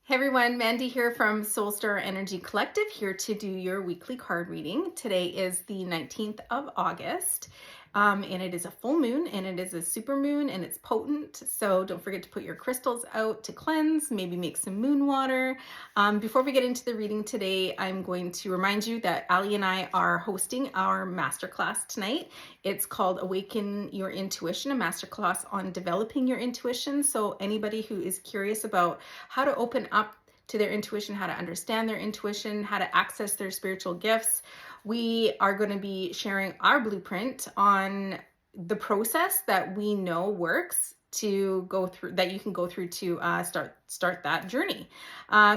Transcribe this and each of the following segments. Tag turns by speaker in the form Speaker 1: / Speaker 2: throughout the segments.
Speaker 1: Hey everyone, Mandy here from Soulstar Energy Collective, here to do your weekly card reading. Today is the 19th of August, and it is a full moon, and it is a super moon, and it's potent. So don't forget to put your crystals out to cleanse, maybe make some moon water. Before we get into the reading today, I'm going to remind you that Ali and I are hosting our masterclass tonight. It's called Awaken Your Intuition, a masterclass on developing your intuition. So anybody who is curious about how to open up to their intuition, how to understand their intuition, how to access their spiritual gifts, we are going to be sharing our blueprint on the process that we know works to go through, that you can go through to start that journey.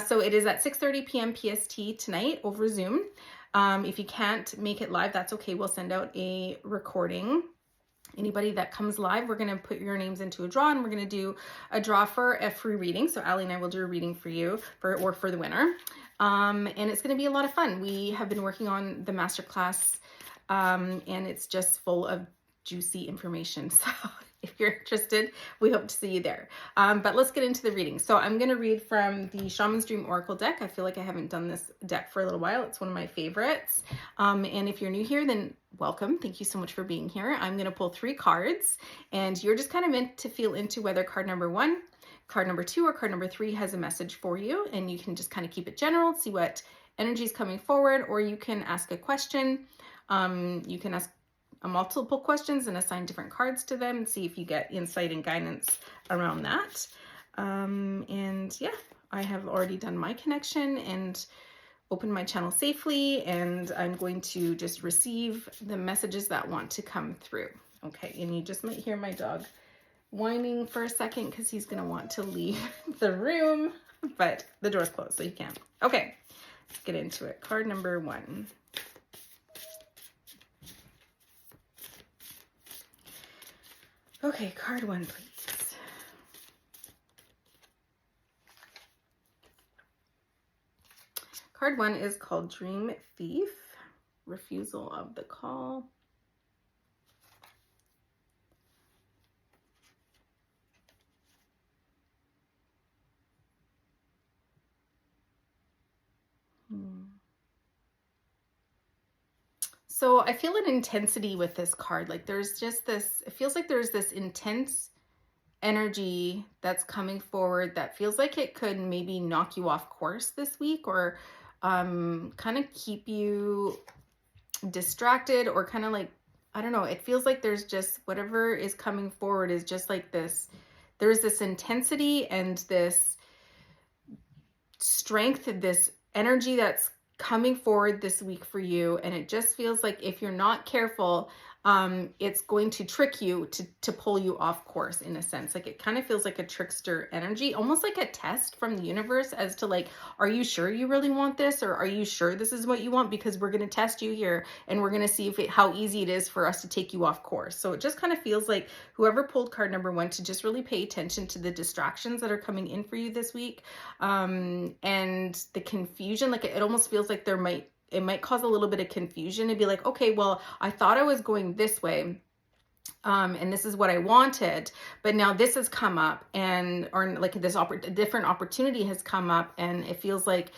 Speaker 1: So it is at 6:30 p.m. PST tonight over Zoom. If you can't make it live, that's okay. We'll send out a recording. Anybody that comes live, we're going to put your names into a draw, and we're going to do a draw for a free reading. So Ali and I will do a reading for you for the winner. And it's going to be a lot of fun. We have been working on the masterclass, and it's just full of juicy information. So if you're interested, we hope to see you there. But let's get into the reading. So I'm going to read from the Shaman's Dream Oracle deck. I feel like I haven't done this deck for a little while. It's one of my favorites. And if you're new here, then welcome. Thank you so much for being here. I'm going to pull 3 cards, and you're just kind of meant to feel into whether card number 1, card number 2, or card number 3 has a message for you. And you can just kind of keep it general, see what energy is coming forward, or you can ask a question. You can ask multiple questions and assign different cards to them and see if you get insight and guidance around that. And yeah, I have already done my connection and open my channel safely, and I'm going to just receive the messages that want to come through. Okay, and you just might hear my dog whining for a second because he's going to want to leave the room, but the door's closed so he can't. Okay, let's get into it. Card number 1. Okay, card 1, please. Card 1 is called Dream Thief, refusal of the call. So I feel an intensity with this card. Like there's just this, it feels like there's this intense energy that's coming forward that feels like it could maybe knock you off course this week, or kind of keep you distracted, or kind of like, I don't know, it feels like there's just whatever is coming forward is just like this, there's this intensity and this strength, this energy that's coming forward this week for you. And it just feels like if you're not careful, it's going to trick you to pull you off course, in a sense. Like it kind of feels like a trickster energy, almost like a test from the universe as to like, are you sure you really want this? Or are you sure this is what you want? Because we're going to test you here, and we're going to see how easy it is for us to take you off course. So it just kind of feels like whoever pulled card number 1 to just really pay attention to the distractions that are coming in for you this week, and the confusion. Like it almost feels like it might cause a little bit of confusion and be like, okay, well, I thought I was going this way, and this is what I wanted, but now this has come up, and or like this different opportunity has come up, and it feels like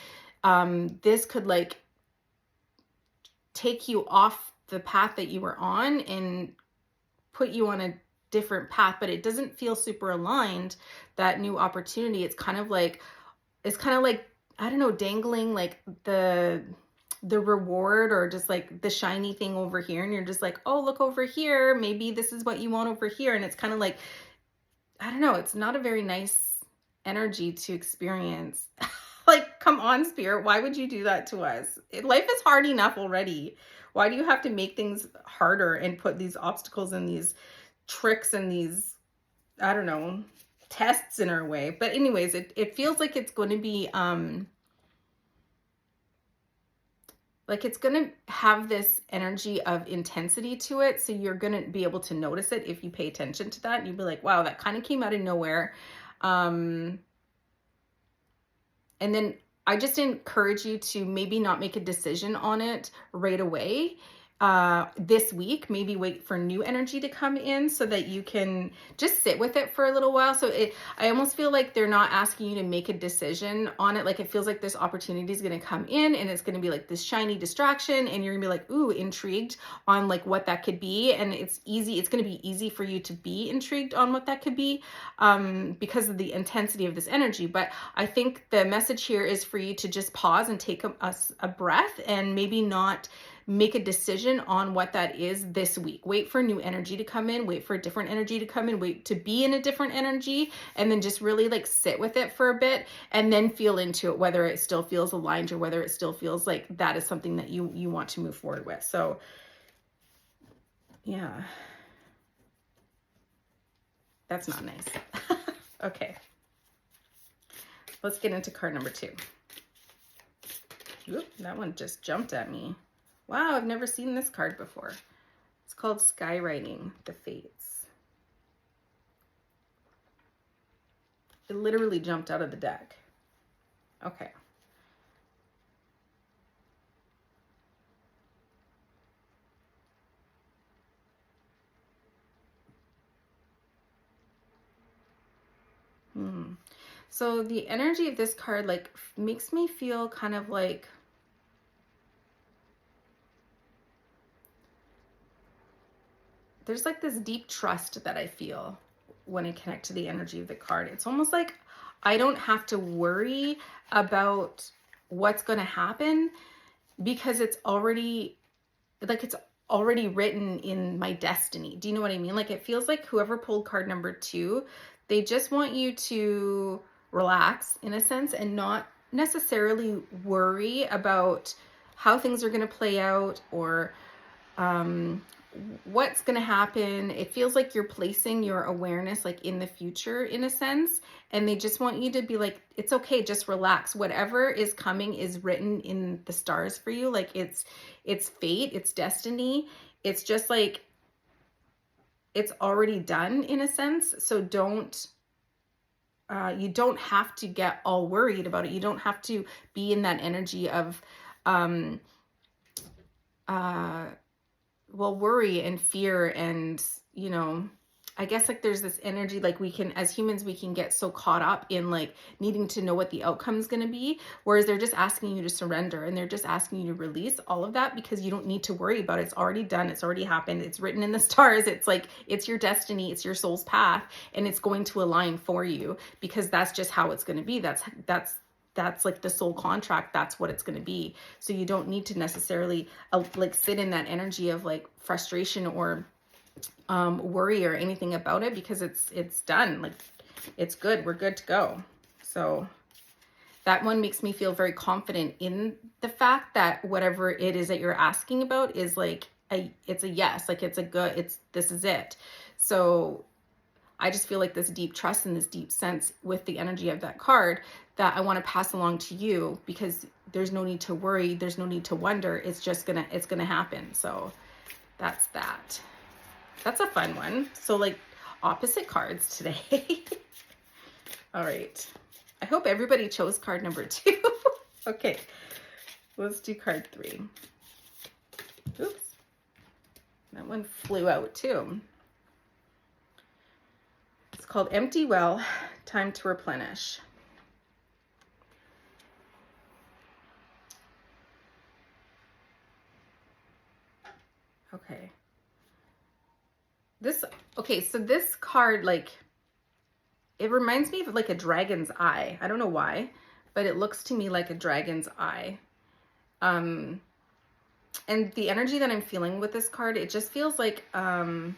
Speaker 1: this could like take you off the path that you were on and put you on a different path, but it doesn't feel super aligned, that new opportunity. It's kind of like I don't know, dangling like the reward, or just like the shiny thing over here, and you're just like, oh, look over here, maybe this is what you want over here. And it's kind of like, I don't know, it's not a very nice energy to experience. Like, come on, Spirit, why would you do that to us? Life is hard enough already. Why do you have to make things harder and put these obstacles and these tricks and these, I don't know, tests in our way? But anyways, it feels like it's going to be like it's going to have this energy of intensity to it. So you're going to be able to notice it if you pay attention to that. And you'll be like, wow, that kind of came out of nowhere. And then I just encourage you to maybe not make a decision on it right away. this week. Maybe wait for new energy to come in so that you can just sit with it for a little while. So I almost feel like they're not asking you to make a decision on it. Like it feels like this opportunity is going to come in and it's going to be like this shiny distraction and you're gonna be like, ooh, intrigued on like what that could be. And it's going to be easy for you to be intrigued on what that could be because of the intensity of this energy. But I think the message here is for you to just pause and take a breath and maybe not make a decision on what that is this week. Wait for new energy to come in, wait for a different energy to come in, wait to be in a different energy, and then just really like sit with it for a bit and then feel into it, whether it still feels aligned or whether it still feels like that is something that you want to move forward with. So yeah, that's not nice. Okay, let's get into card number 2. Oop, that one just jumped at me. Wow, I've never seen this card before. It's called Skywriting the Fates. It literally jumped out of the deck. Okay. So the energy of this card like makes me feel kind of like there's like this deep trust that I feel when I connect to the energy of the card. It's almost like I don't have to worry about what's going to happen because it's already written in my destiny. Do you know what I mean? Like it feels like whoever pulled card number 2, they just want you to relax in a sense and not necessarily worry about how things are going to play out or what's going to happen. It feels like you're placing your awareness like in the future in a sense, and they just want you to be like, it's okay, just relax. Whatever is coming is written in the stars for you. Like it's fate, it's destiny. It's just like it's already done in a sense. So you don't have to get all worried about it. You don't have to be in that energy of worry and fear. And I guess like there's this energy, like we can, as humans, we can get so caught up in like needing to know what the outcome is going to be. Whereas they're just asking you to surrender and they're just asking you to release all of that because you don't need to worry about it. It's already done. It's already happened. It's written in the stars. It's like, it's your destiny. It's your soul's path and it's going to align for you because that's just how it's going to be. That's like the soul contract. That's what it's going to be. So you don't need to necessarily like sit in that energy of like frustration or worry or anything about it because it's done. Like it's good. We're good to go. So that one makes me feel very confident in the fact that whatever it is that you're asking about is like it's a yes, like it's a good, this is it. So I just feel like this deep trust and this deep sense with the energy of that card that I want to pass along to you because there's no need to worry. There's no need to wonder. It's gonna happen. So that's that. That's a fun one. So like opposite cards today. All right. I hope everybody chose card number 2. Okay. Let's do card 3. Oops. That one flew out too. It's called Empty Well, Time to Replenish. Okay. So this card, like, it reminds me of like a dragon's eye. I don't know why, but it looks to me like a dragon's eye. And the energy that I'm feeling with this card, it just feels like a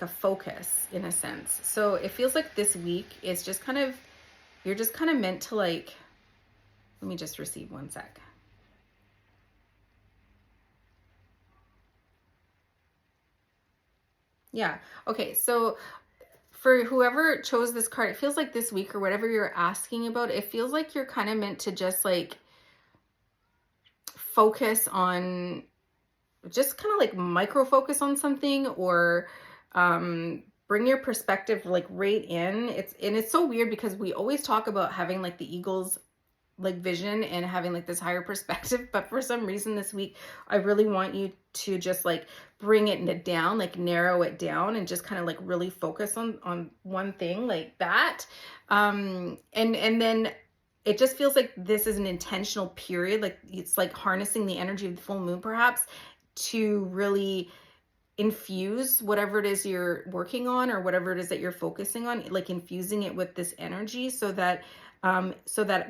Speaker 1: focus in a sense. So it feels like this week is just kind of, you're just kind of meant to like, let me just receive one sec. Yeah. Okay. So for whoever chose this card, it feels like this week or whatever you're asking about, it feels like you're kind of meant to just like focus on, just kind of like micro focus on something or bring your perspective like right in. It's so weird because we always talk about having like the eagle's like vision and having like this higher perspective, but for some reason this week I really want you to just like bring it down, like narrow it down, and just kind of like really focus on one thing like that. And then it just feels like this is an intentional period, like it's like harnessing the energy of the full moon perhaps to really infuse whatever it is you're working on or whatever it is that you're focusing on, like infusing it with this energy so that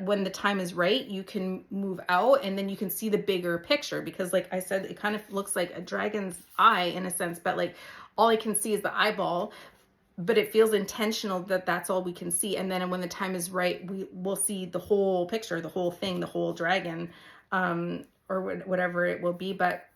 Speaker 1: when the time is right, you can move out and then you can see the bigger picture. Because like I said, it kind of looks like a dragon's eye in a sense, but like all I can see is the eyeball, but it feels intentional that that's all we can see. And then when the time is right, we will see the whole picture, the whole thing, the whole dragon, or whatever it will be. But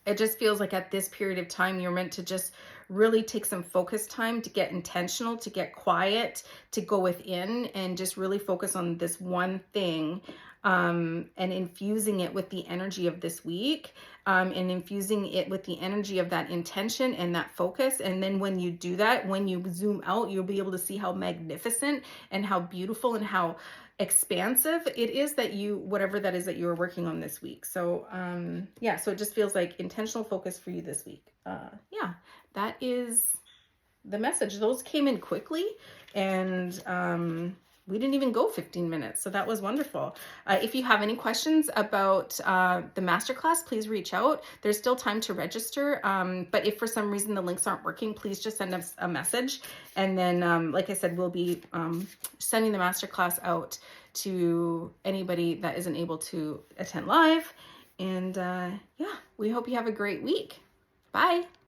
Speaker 1: it just feels like at this period of time, you're meant to just really take some focus time to get intentional, to get quiet, to go within and just really focus on this one thing, and infusing it with the energy of this week, and infusing it with the energy of that intention and that focus. And then when you do that, when you zoom out, you'll be able to see how magnificent and how beautiful and how expansive it is that you, whatever that is that you are working on this week. So yeah, so it just feels like intentional focus for you this week. Yeah, that is the message. Those came in quickly, and we didn't even go 15 minutes, so that was wonderful. If you have any questions about the masterclass, please reach out. There's still time to register, but if for some reason the links aren't working, please just send us a message, and then like I said, we'll be sending the masterclass out to anybody that isn't able to attend live. And yeah, we hope you have a great week. Bye.